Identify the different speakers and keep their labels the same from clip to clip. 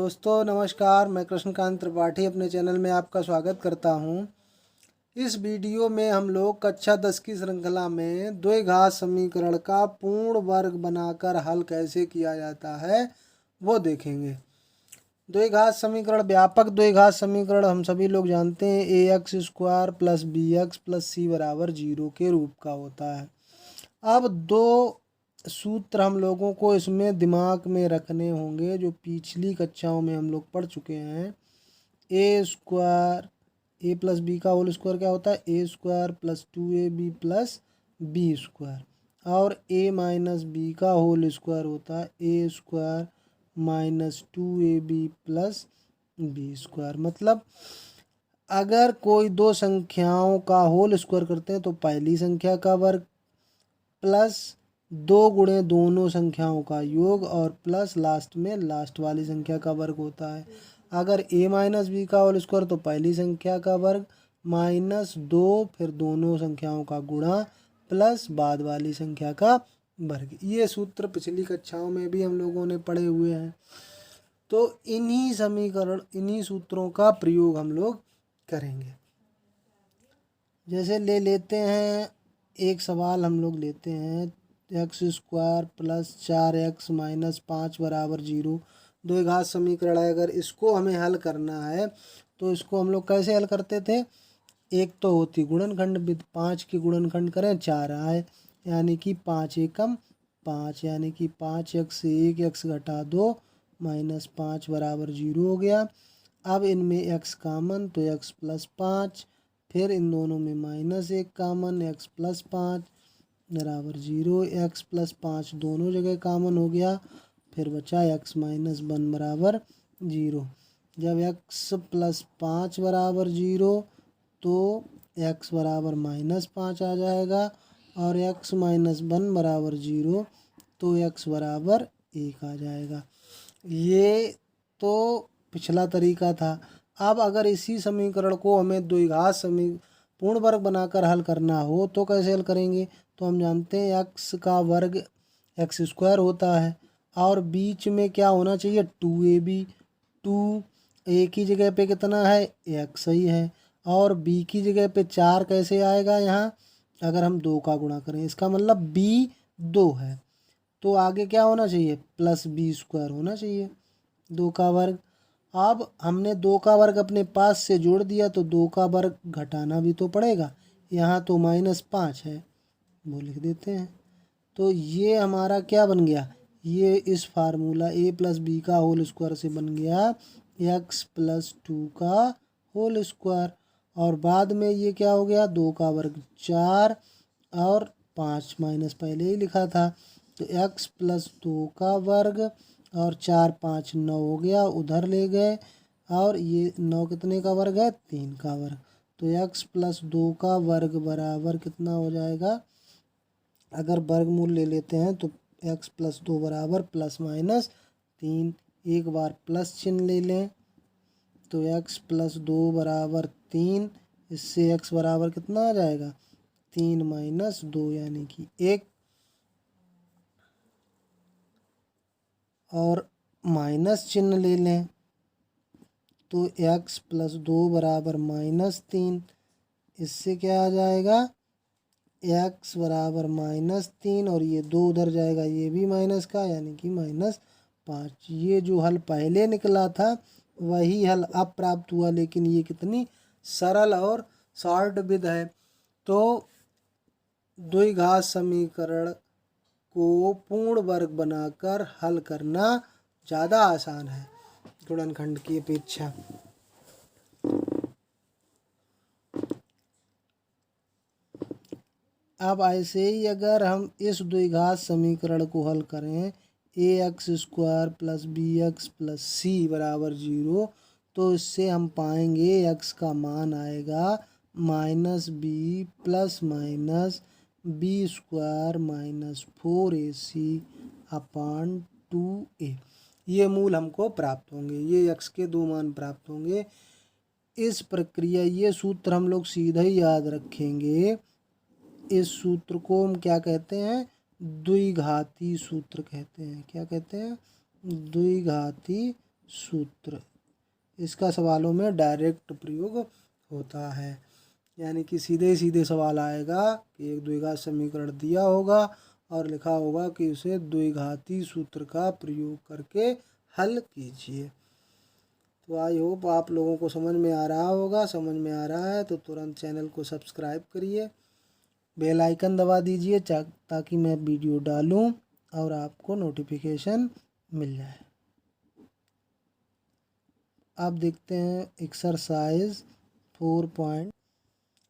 Speaker 1: दोस्तों नमस्कार, मैं कृष्णकांत त्रिपाठी अपने चैनल में आपका स्वागत करता हूं। इस वीडियो में हम लोग कक्षा 10 की श्रृंखला में द्विघात समीकरण का पूर्ण वर्ग बनाकर हल कैसे किया जाता है वो देखेंगे। द्विघात समीकरण, व्यापक द्विघात समीकरण हम सभी लोग जानते हैं a x square plus b x plus c बराबर 0 के रूप का होता है। अब दो सूत्र हम लोगों को इसमें दिमाग में रखने होंगे जो पिछली कक्षाओं में हम लोग पढ़ चुके हैं। A square, a plus b का होल स्क्वायर क्या होता है? A square plus 2ab plus b square. और ए माइनस बी का होल स्क्वायर होता है a square minus 2ab plus b square. मतलब अगर कोई दो संख्याओं का होल स्क्वायर करते हैं तो पहली संख्या का वर्ग प्लस 2 गुणे दोनों संख्याओं का योग और प्लस लास्ट में लास्ट वाली संख्या का वर्ग होता है। अगर a माइनस बी का होल स्क्वायर तो पहली संख्या का वर्ग माइनस 2 फिर दोनों संख्याओं का गुणा प्लस बाद वाली संख्या का वर्ग। ये सूत्र पिछली कक्षाओं में भी हम लोगों ने पढ़े हुए हैं। तो इन्हीं सूत्रों का प्रयोग हम लोग करेंगे। जैसे ले लेते हैं एक सवाल हम लोग लेते हैं x square plus 4x minus 5 बराबर 0 द्विघात समीकरण है। अगर इसको हमें हल करना है तो इसको हम लोग कैसे हल करते थे? एक तो होती गुणनखंड विधि, 5 की गुणनखंड करें 4 आए यानी कि 5 एकम 5 यानी कि 5x से 1x घटा 2 माइनस 5 बराबर 0 हो गया। अब इनमें x कामन तो x प्लस 5, फिर इन दोनों में माइनस 1 कामन x प्लस 5 बराबर 0। x प्लस 5 दोनों जगह कामन हो गया, फिर बचा x माइनस 1 बराबर 0। जब x प्लस 5 बराबर 0 तो x बराबर माइनस 5 आ जाएगा और x माइनस 1 बराबर 0 तो x बराबर 1 आ जाएगा। ये तो पिछला तरीका था। अब अगर इसी समीकरण को हमें द्विघात पूर्ण वर्ग बनाकर हल करना हो तो कैसे हल करेंगे? तो हम जानते हैं x का वर्ग एक्स स्क्वायर होता है और बीच में क्या होना चाहिए? 2ab। 2 a की जगह पे कितना है? x ही है और b की जगह पे 4 कैसे आएगा यहाँ? अगर हम 2 का गुणा करें इसका मतलब b 2 है तो आगे क्या होना चाहिए? प्लस बी स्क्वायर होना चाहिए 2 का वर्ग। अब हमने 2 का वर्ग अपने पास से जोड़ दिया तो 2 का वर्ग घटाना भी तो पड़ेगा। यहाँ तो माइनस 5 है वो लिख देते हैं। तो ये हमारा क्या बन गया? ये इस फार्मूला ए प्लस बी का होल स्क्वायर से बन गया एक्स प्लस 2 का होल स्क्वायर। और बाद में ये क्या हो गया? 2 का वर्ग 4 और 5 माइनस पहले ही लिखा था तो एक्स प्लस 2 का वर्ग और 4 5 9 हो गया, उधर ले गए और ये 9 कितने का वर्ग है? 3 का वर्ग। तो एक्स प्लस 2 का वर्ग बराबर कितना हो जाएगा? अगर वर्गमूल ले लेते हैं तो x प्लस 2 बराबर प्लस माइनस 3। एक बार प्लस चिन्ह ले लें तो x प्लस 2 बराबर 3। इससे x बराबर कितना आ जाएगा? 3 माइनस 2 यानी कि 1। और माइनस चिन्ह ले लें तो x प्लस 2 बराबर माइनस 3। इससे क्या आ जाएगा? x बराबर माइनस 3 और ये 2 उधर जाएगा, ये भी माइनस का यानी कि माइनस 5। ये जो हल पहले निकला था वही हल अब प्राप्त हुआ, लेकिन ये कितनी सरल और शॉर्ट विधि है। तो द्विघात समीकरण को पूर्ण वर्ग बनाकर हल करना ज़्यादा आसान है गुणनखंड की अपेक्षा। अब ऐसे ही अगर हम इस द्विघात समीकरण को हल करें a x square plus b x plus c बराबर 0 तो इससे हम पाएंगे एक्स का मान आएगा minus B plus minus B square minus 4ac upon 2a। ये मूल हमको प्राप्त होंगे, ये एक्स के दो मान प्राप्त होंगे। इस प्रक्रिया, ये सूत्र हम लोग सीधा ही याद रखेंगे। इस सूत्र को हम क्या कहते हैं? द्विघाती सूत्र कहते हैं। क्या कहते हैं? द्विघाती सूत्र, इसका सवालों में डायरेक्ट प्रयोग होता है। यानी कि सीधे सीधे सवाल आएगा कि एक द्विघात समीकरण दिया होगा और लिखा होगा कि उसे द्विघाती सूत्र का प्रयोग करके हल कीजिए। तो आई होप आप लोगों को समझ में आ रहा होगा। समझ में आ रहा है तो तुरंत चैनल को सब्सक्राइब करिए, बेल आइकन दबा दीजिए ताकि मैं वीडियो डालूं और आपको नोटिफिकेशन मिल जाए। अब देखते हैं एक्सरसाइज 4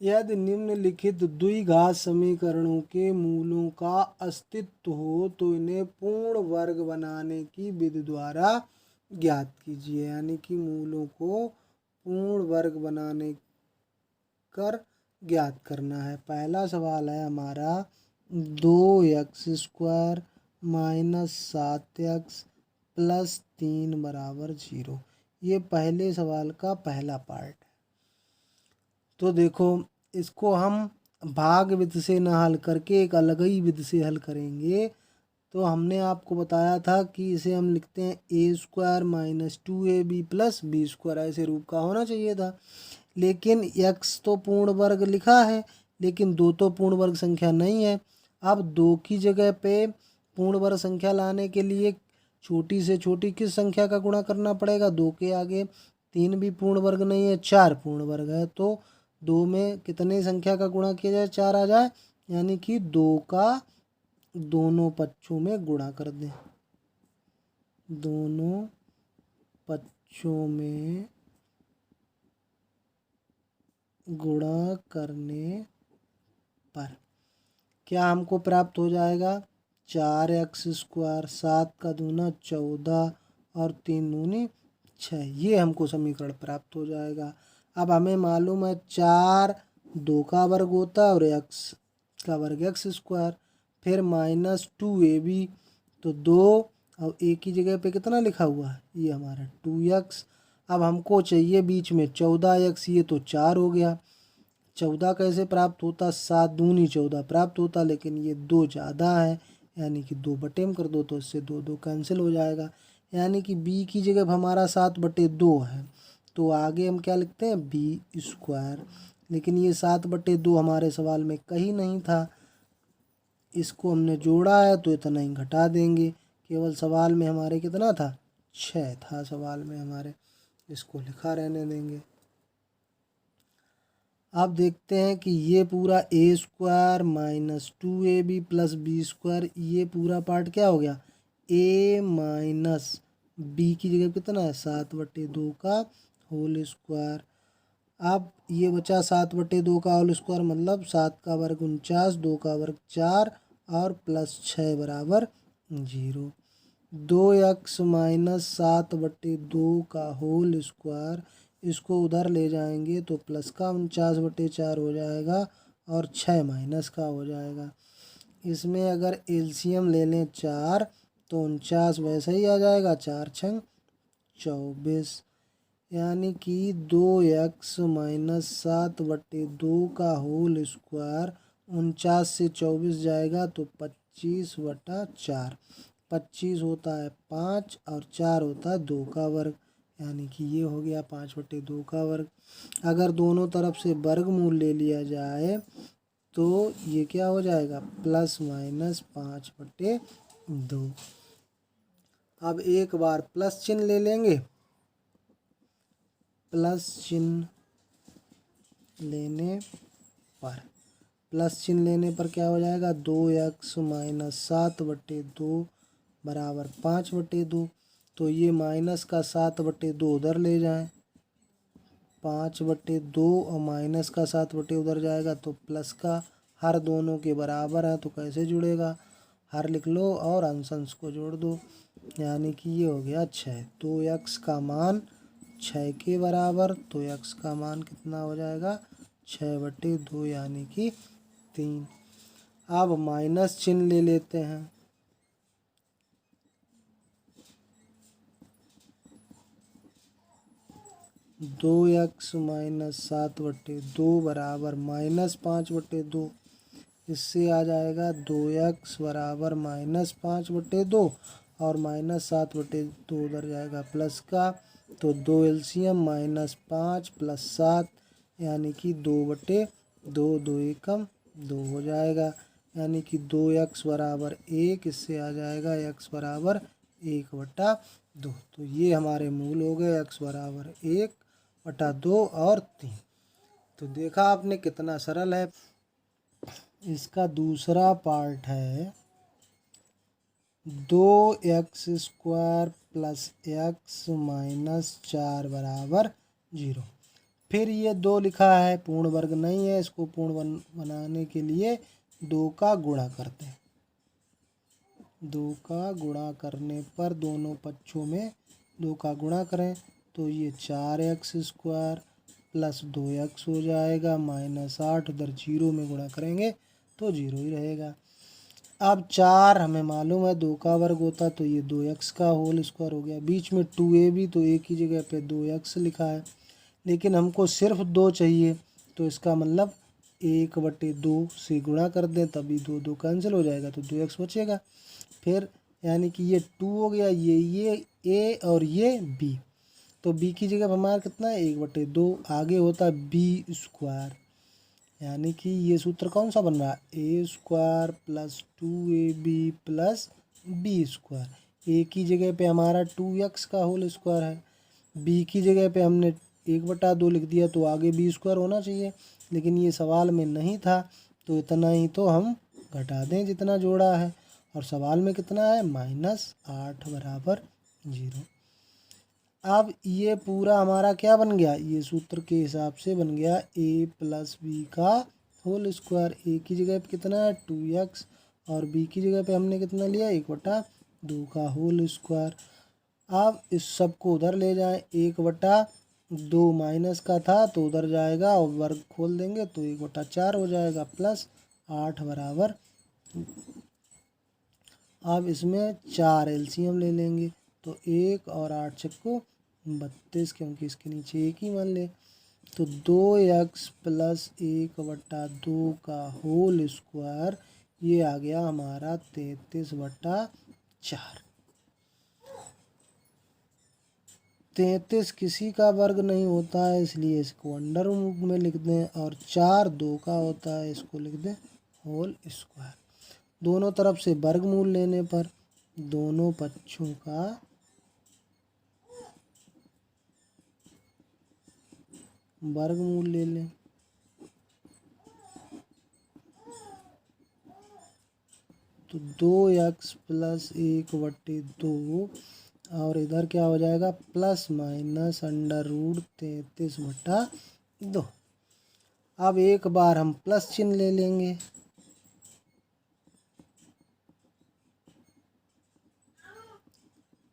Speaker 1: यदि निम्नलिखित द्विघात समीकरणों के मूलों का अस्तित्व हो तो इन्हें पूर्ण वर्ग बनाने की विधि द्वारा ज्ञात कीजिए। यानी कि मूलों को पूर्ण वर्ग बनाने कर ज्ञात करना है। पहला सवाल है हमारा 2x² माइनस 7x प्लस 3 बराबर 0। ये पहले सवाल का पहला पार्ट है। तो देखो, इसको हम भाग विधि से न हल करके एक अलग ही विधि से हल करेंगे। तो हमने आपको बताया था कि इसे हम लिखते हैं a² minus 2ab plus b², ऐसे रूप का होना चाहिए था। लेकिन x तो पूर्ण वर्ग लिखा है, लेकिन 2 तो पूर्ण वर्ग संख्या नहीं है। अब 2 की जगह पे पूर्ण वर्ग संख्या लाने के लिए छोटी से छोटी किस संख्या का गुणा करना पड़ेगा? 2 के आगे। 3 भी पूर्ण वर्ग नहीं है, 4 पूर्ण वर्ग है। तो 2 में कितने संख्या का गुणा किया जाए? 4 आ जाए। यानी कि 2 का दोनों पक्षों में गुणा कर दें। दोनों पक्षों में गुणा करने पर क्या हमको प्राप्त हो जाएगा? 4x², 7 का दूना 14 और 3 दूनी 6। ये हमको समीकरण प्राप्त हो जाएगा। अब हमें मालूम है 4 2 का वर्ग होता है और x का वर्ग x²। फिर माइनस 2ab, तो 2 और a की जगह पे कितना लिखा हुआ है? ये हमारा 2x। अब हमको चाहिए बीच में 14x, ये तो 4 हो गया। 14 कैसे प्राप्त होता? 7 दूनी 14 प्राप्त होता, लेकिन ये 2 ज़्यादा है, यानी कि 2 बटे में कर दो तो इससे 2 2 कैंसिल हो जाएगा। यानी कि b की जगह हमारा 7/2 है, तो आगे हम क्या लिखते हैं? b²। लेकिन ये 7/2 हमारे सवाल में कहीं नहीं था, इसको हमने जोड़ा है तो इतना ही घटा देंगे। केवल सवाल में हमारे कितना था? 6 था सवाल में हमारे, इसको लिखा रहने देंगे। अब देखते हैं कि ये पूरा a² minus 2ab plus b², ये पूरा पार्ट क्या हो गया? a माइनस b की जगह कितना है? 7/2 का होल स्क्वायर। अब ये बचा 7/2 का होल स्क्वायर, मतलब 7 का वर्ग 49, 2 का वर्ग 4 और प्लस 6 बराबर 0। 2x माइनस 7/2 का होल स्क्वायर, इसको उधर ले जाएंगे तो प्लस का 49/4 हो जाएगा और 6 माइनस का हो जाएगा। इसमें अगर एलसीएम ले लें 4 तो 49 वैसे ही आ जाएगा, 4 छंग 24। यानी कि 2x माइनस 7/2 का होल स्क्वायर 49 से 24 जाएगा तो 25/4। 25 होता है 5 और 4 होता है 2 का वर्ग, यानी कि ये हो गया 5/2 का वर्ग। अगर दोनों तरफ से वर्गमूल ले लिया जाए तो ये क्या हो जाएगा? Plus minus 5/2। अब एक बार प्लस चिन्ह ले लेंगे। प्लस चिन्ह लेने पर क्या हो जाएगा? 2x माइनस 7/2 बराबर 5/2। तो ये माइनस का 7/2 उधर ले जाएं, 5/2 और माइनस का 7/2 उधर जाएगा तो प्लस का हर दोनों के बराबर है, तो कैसे जुड़ेगा? हर लिख लो और अंश को जोड़ दो, यानी कि ये हो गया 6। तो x का मान 6 के बराबर, तो x का मान कितना हो जाएगा? 6/2 यानी कि 3। अब माइनस चिन्ह ले लेते हैं। दो एक्स माइनस 7/2 बराबर माइनस 5/2। इससे आ जाएगा 2x बराबर माइनस 5/2 और -7/2 उधर जाएगा प्लस का, तो 2 एलसीएम -5 + 7 यानी कि 2/2, 2 एकम 2 हो जाएगा, यानी कि 2x बराबर 1, इससे आ जाएगा x बराबर 1/2। तो ये हमारे मूल हो गए x बराबर 1/2 और 3। तो देखा आपने कितना सरल है। इसका दूसरा पार्ट है 2x² + x - 4 बराबर 0। फिर ये 2 लिखा है, पूर्ण वर्ग नहीं है, इसको पूर्ण बनाने के लिए 2 का गुणा करते हैं। 2 का गुणा करने पर दोनों पक्षों में 2 का गुणा करें तो ये 4x² + 2x हो जाएगा -8, उधर 0 में गुणा करेंगे तो 0 ही रहेगा। अब 4 हमें मालूम है 2 का वर्ग होता, तो ये 2x का होल स्क्वायर हो गया। बीच में 2ab, तो एक ही जगह पे 2x लिखा है, लेकिन हमको सिर्फ 2 चाहिए, तो इसका मतलब 1/2 से गुणा कर दें, तभी 2 2 कैंसिल हो जाएगा, तो 2x बचेगा। फिर यानी कि ये 2 हो गया, ये a और ये b, तो b की जगह हमारा कितना है 1/2, आगे होता है b², यानी कि ये सूत्र कौन सा बन रहा है a² + 2ab + b²। a की जगह पे हमारा 2x का होल स्क्वायर है, b की जगह पे हमने 1/2 लिख दिया, तो आगे b² होना चाहिए, लेकिन ये सवाल में नहीं था, तो इतना ही तो हम घटा दें जितना जोड़ा है, और सवाल में कितना है -8 बराबर 0। अब ये पूरा हमारा क्या बन गया, ये सूत्र के हिसाब से बन गया a + b का होल स्क्वायर। a की जगह पे कितना है 2x, और b की जगह पे हमने कितना लिया 1/2 का होल स्क्वायर। अब इस सब को उधर ले जाएं, 1/2 माइनस का था तो उधर जाएगा, और वर्ग खोल देंगे तो 1/4 हो जाएगा, +8 बराबर। अब इसमें 4 एलसीएम ले लेंगे, तो 1 और 8 छक्को 32, क्योंकि इसके नीचे 1 ही मान ले, तो 2x + 1/2 का होल स्क्वायर, ये आ गया हमारा 33/4। 33 किसी का वर्ग नहीं होता है, इसलिए इसको अंडर रूट में लिख दें, और 4 2 का होता है, इसको लिख दें होल स्क्वायर। दोनों तरफ से वर्गमूल लेने पर दोनों पक्षों का वर्गमूल ले लें, तो 2x + 1/2, और इधर क्या हो जाएगा ±√33/2। अब एक बार हम प्लस चिन्ह ले लेंगे,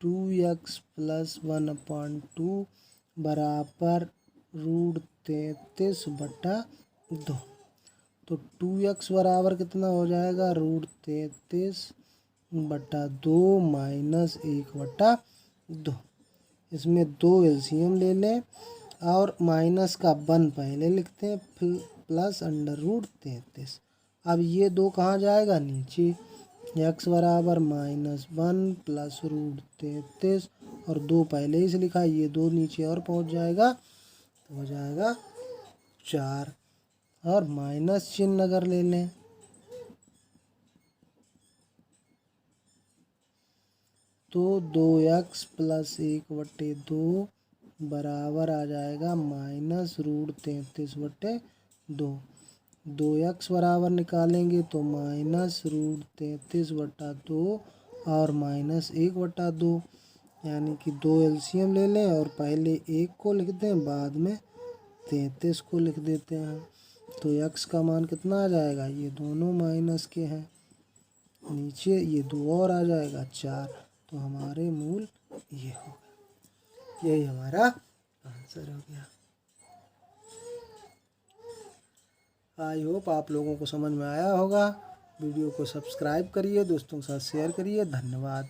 Speaker 1: टू एक्स + 1/2 बराबर √33/2। तो 2x बराबर कितना हो जाएगा √33/2 - 1/2। इसमें 2 एलसीएम ले लें, और माइनस का 1 पहले लिखते हैं, फिर प्लस √33। अब ये 2 कहाँ जाएगा नीचे, x बराबर -1 + √33, और 2 पहले ही से लिखा है, ये 2 नीचे और पहुँच जाएगा, तो हो जाएगा 4, और माइनस चिन्ह अगर ले लें तो 2x + 1/2 बराबर आ जाएगा -√33/2। 2x बराबर निकालेंगे तो -√33/2 और -1/2, यानी कि 2 एलसीएम ले लें, और पहले 1 को लिख दें, बाद में 33 को लिख देते हैं, तो x का मान कितना आ जाएगा, ये दोनों माइनस के हैं, नीचे ये 2 और आ जाएगा 4, तो हमारे मूल ये हो गए। यही हमारा आंसर हो गया। आई होप आप लोगों को समझ में आया होगा। वीडियो को सब्सक्राइब करिए, दोस्तों के साथ शेयर करिए। धन्यवाद।